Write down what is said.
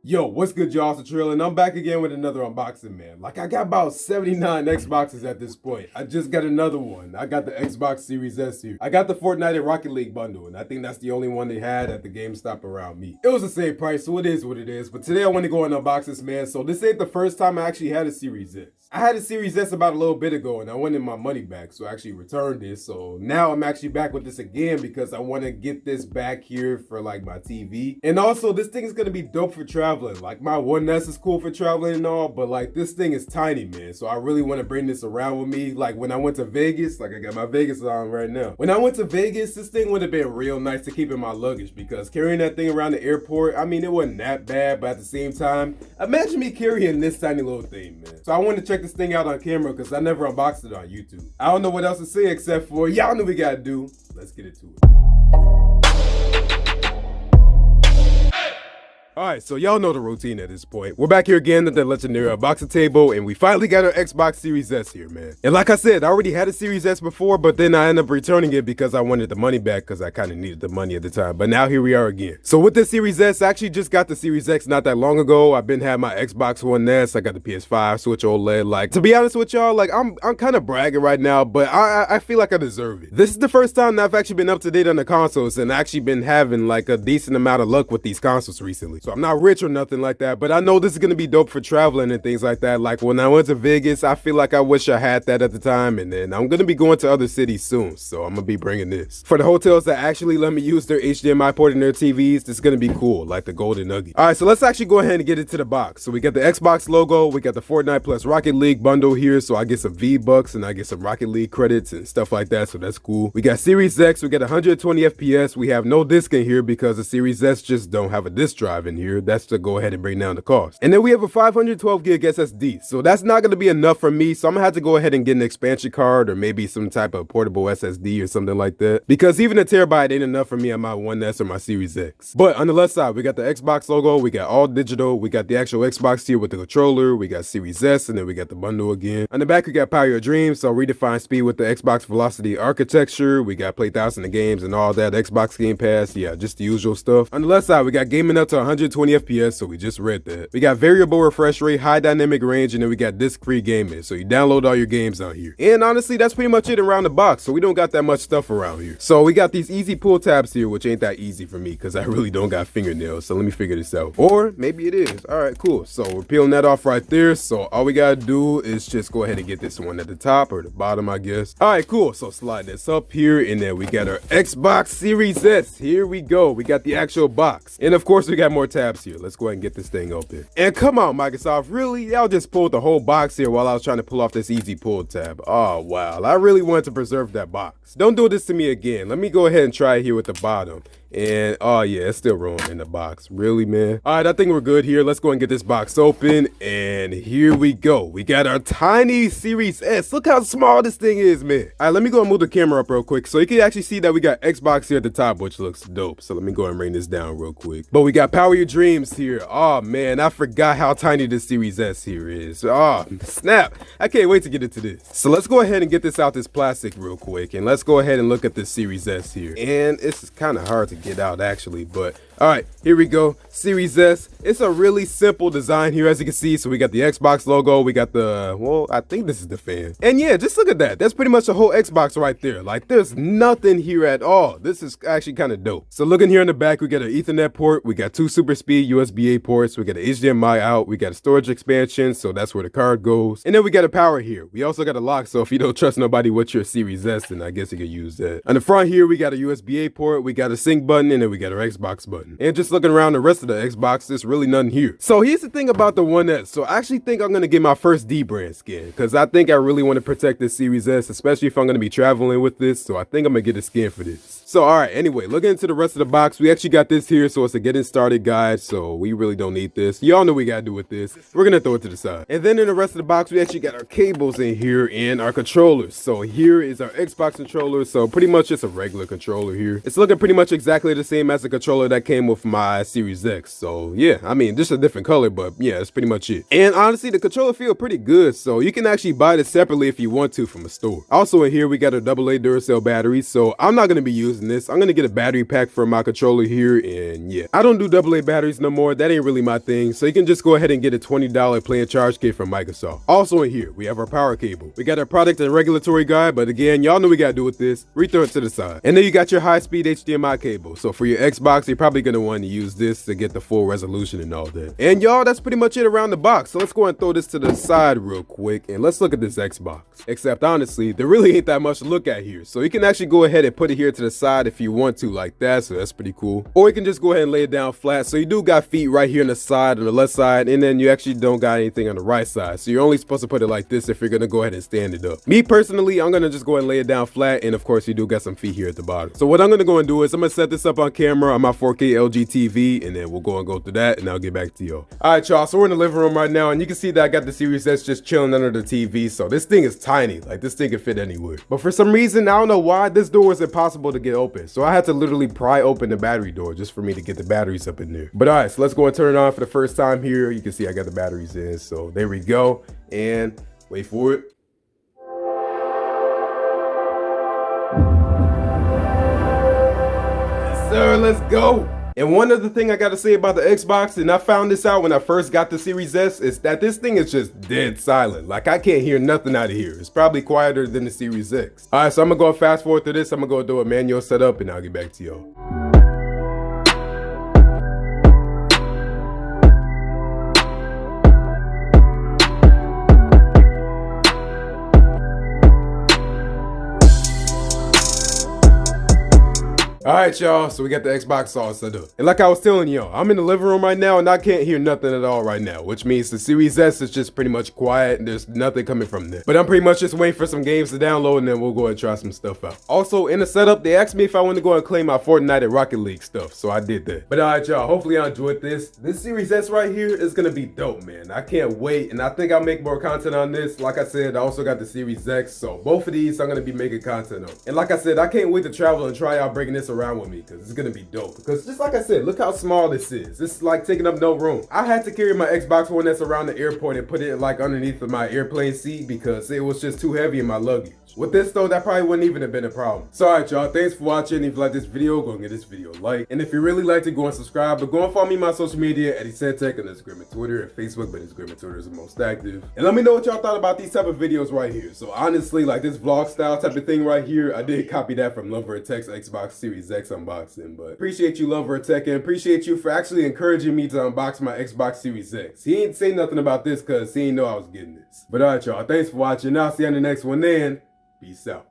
Yo, what's good, y'all? It's Latrell, and I'm back again with another unboxing, man. Like, I got about 79 Xboxes at this point. I just got another one. I got the Xbox Series S here. I got the Fortnite and Rocket League bundle, and I think that's the only one they had at the GameStop around me. It was the same price, so it is what it is. But today I want to go and unbox this, man. So this ain't the first time I actually had a Series S. I had a Series S about a little bit ago, and I wanted my money back, so I actually returned it. So now I'm actually back with this again because I want to get this back here for like my TV. And also, this thing is going to be dope for traveling. Like, my 1S is cool for traveling and all, but like, this thing is tiny, man. So I really want to bring this around with me. Like, when I went to Vegas, like, I got my Vegas on right now. When I went to Vegas, this thing would have been real nice to keep in my luggage because carrying that thing around the airport, I mean, it wasn't that bad, but at the same time, imagine me carrying this tiny little thing, man. So I want to check this thing out on camera because I never unboxed it on YouTube. I don't know what else to say except for y'all know we gotta do. Let's get into it. Alright, so y'all know the routine at this point. We're back here again at the legendary unboxing table, and we finally got our Xbox Series S here, man. And like I said, I already had a Series S before, but then I ended up returning it because I wanted the money back because I kind of needed the money at the time. But now here we are again. So with the Series S, I actually just got the Series X not that long ago. I've been having my Xbox One S, I got the PS5, Switch OLED. Like, to be honest with y'all, like, I'm kind of bragging right now, but I feel like I deserve it. This is the first time that I've actually been up to date on the consoles and actually been having like a decent amount of luck with these consoles recently. So I'm not rich or nothing like that, but I know this is gonna be dope for traveling and things like that. Like, when I went to Vegas, I feel like I wish I had that at the time, and then I'm gonna be going to other cities soon, so I'm gonna be bringing this. For the hotels that actually let me use their HDMI port in their TVs, this is gonna be cool, like the Golden Nugget. Alright, so let's actually go ahead and get into the box. So we got the Xbox logo, we got the Fortnite plus Rocket League bundle here, so I get some V-Bucks and I get some Rocket League credits and stuff like that, so that's cool. We got Series X, we got 120 FPS, we have no disc in here because the Series S just don't have a disc drive in here. That's to go ahead and bring down the cost. And then we have a 512 gig SSD, so that's not going to be enough for me, so I'm gonna have to go ahead and get an expansion card or maybe some type of portable SSD or something like that, because even a terabyte ain't enough for me on my 1S or my Series X. But on the left side, we got the Xbox logo, we got all digital, we got the actual Xbox here with the controller, we got Series S, and then we got the bundle again. On the back, we got Power Your Dreams, so redefined speed with the Xbox Velocity architecture, we got play thousands of games and all that, Xbox Game Pass, yeah, just the usual stuff. On the left side, we got gaming up to 120 FPS, so we just read that. We got variable refresh rate, high dynamic range, and then we got disc-free gaming, so you download all your games out here. And honestly, that's pretty much it around the box, so we don't got that much stuff around here. So we got these easy pull tabs here, which ain't that easy for me because I really don't got fingernails, so let me figure this out. Or maybe it is. Alright, cool. So we're peeling that off right there, so all we gotta do is just go ahead and get this one at the top or the bottom, I guess. Alright, cool. So slide this up here, and then we got our Xbox Series S. Here we go. We got the actual box. And of course, we got more tabs here. Let's go ahead and get this thing open. And come on, Microsoft, really? Y'all just pulled the whole box here while I was trying to pull off this easy pull tab. Oh, wow. I really wanted to preserve that box. Don't do this to me again. Let me go ahead and try it here with the bottom. And oh yeah, it's still wrong in the box. Really, man? All right, I think we're good here. Let's go and get this box open, and here we go. We got our tiny Series S. Look how small this thing is, man. All right, let me go and move the camera up real quick so you can actually see that we got Xbox here at the top, which looks dope. So let me go and bring this down real quick. But we got Power Your Dreams here. Oh man, I forgot how tiny this Series S here is. Oh snap, I can't wait to get into this. So let's go ahead and get this out this plastic real quick, and let's go ahead and look at this Series S here. And it's kind of hard to get out actually, but all right, here we go. Series S. It's a really simple design here, as you can see. So we got the Xbox logo, we got the, well, I think this is the fan, and yeah, just look at that. That's pretty much the whole Xbox right there. Like, there's nothing here at all. This is actually kind of dope. So looking here in the back, we got an Ethernet port, we got two super speed USB-A ports, we got an HDMI out, we got a storage expansion, so that's where the card goes, and then we got a power here. We also got a lock, so if you don't trust nobody with your Series S, then I guess you could use that. On the front here, we got a USB-A port, we got a sync button, and then we got our Xbox button. And just looking around the rest of the Xbox, there's really nothing here. So here's the thing about the 1S. So I actually think I'm gonna get my first D brand skin because I think I really want to protect this Series S, especially if I'm gonna be traveling with this. So I think I'm gonna get a skin for this. So all right, anyway, looking into the rest of the box, we actually got this here. So it's a getting started guide. So we really don't need this. Y'all know what we gotta do with this. We're gonna throw it to the side. And then in the rest of the box, we actually got our cables in here and our controllers. So here is our Xbox controller. So pretty much just a regular controller here. It's looking pretty much exactly exactly the same as the controller that came with my Series X. So yeah, I mean, just a different color, but yeah, that's pretty much it. And honestly, the controller feel pretty good, so you can actually buy this separately if you want to from a store. Also in here, we got a AA Duracell battery, so I'm not gonna be using this. I'm gonna get a battery pack for my controller here, and yeah, I don't do AA batteries no more. That ain't really my thing, so you can just go ahead and get a $20 play and charge kit from Microsoft. Also in here, we have our power cable. We got our product and regulatory guide, but again, y'all know we gotta do with this. We throw it to the side. And then you got your high-speed HDMI cable. So for your Xbox, you're probably gonna want to use this to get the full resolution and all that. And y'all, that's pretty much it around the box. So let's go and throw this to the side real quick, and let's look at this Xbox. Except honestly, there really ain't that much to look at here. So you can actually go ahead and put it here to the side if you want to like that, so that's pretty cool. Or you can just go ahead and lay it down flat. So you do got feet right here on the side, on the left side, and then you actually don't got anything on the right side. So you're only supposed to put it like this if you're gonna go ahead and stand it up. Me personally, I'm gonna just go ahead and lay it down flat, and of course you do got some feet here at the bottom. So what I'm gonna go and do is I'm gonna set this up on camera on my 4K LG TV, and then we'll go through that, and I'll get back to y'all. All right, y'all, so we're in the living room right now, and you can see that I got the Series S just chilling under the TV. So this thing is tiny, like this thing can fit anywhere. But for some reason, I don't know why, this door is impossible to get open. So I had to literally pry open the battery door just for me to get the batteries up in there. But all right, so let's go and turn it on for the first time here. You can see I got the batteries in, so there we go. And wait for it. Sir, let's go. And one other thing I gotta say about the Xbox, and I found this out when I first got the Series S, is that this thing is just dead silent. Like I can't hear nothing out of here. It's probably quieter than the Series X. All right, so I'm gonna go fast forward to this. I'm gonna go do a manual setup, and I'll get back to y'all. Alright y'all, so we got the Xbox all set up. And like I was telling y'all, I'm in the living room right now and I can't hear nothing at all right now, which means the Series S is just pretty much quiet and there's nothing coming from there. But I'm pretty much just waiting for some games to download and then we'll go and try some stuff out. Also in the setup, they asked me if I want to go and claim my Fortnite and Rocket League stuff, so I did that. But alright y'all, hopefully y'all enjoyed this. This Series S right here is gonna be dope, man. I can't wait, and I think I'll make more content on this. Like I said, I also got the Series X, so both of these I'm gonna be making content on. And like I said, I can't wait to travel and try out bringing this around with me, because it's gonna be dope. Because just like I said, look how small this is. This is like taking up no room. I had to carry my Xbox One S around the airport and put it like underneath of my airplane seat because it was just too heavy in my luggage. With this though, that probably wouldn't even have been a problem. So alright y'all, thanks for watching. If you like this video, go and give this video a like. And if you really liked it, go and subscribe. But go and follow me on my social media at ESETech on Instagram and Twitter and Facebook, but Instagram and Twitter is the most active. And let me know what y'all thought about these type of videos right here. So honestly, like this vlog style type of thing right here, I did copy that from Lover Tech's Xbox Series X unboxing. But appreciate you, Lover Tech, and appreciate you for actually encouraging me to unbox my Xbox Series X. He ain't say nothing about this because he ain't know I was getting this. But alright y'all, thanks for watching. I'll see you on the next one then. Peace out.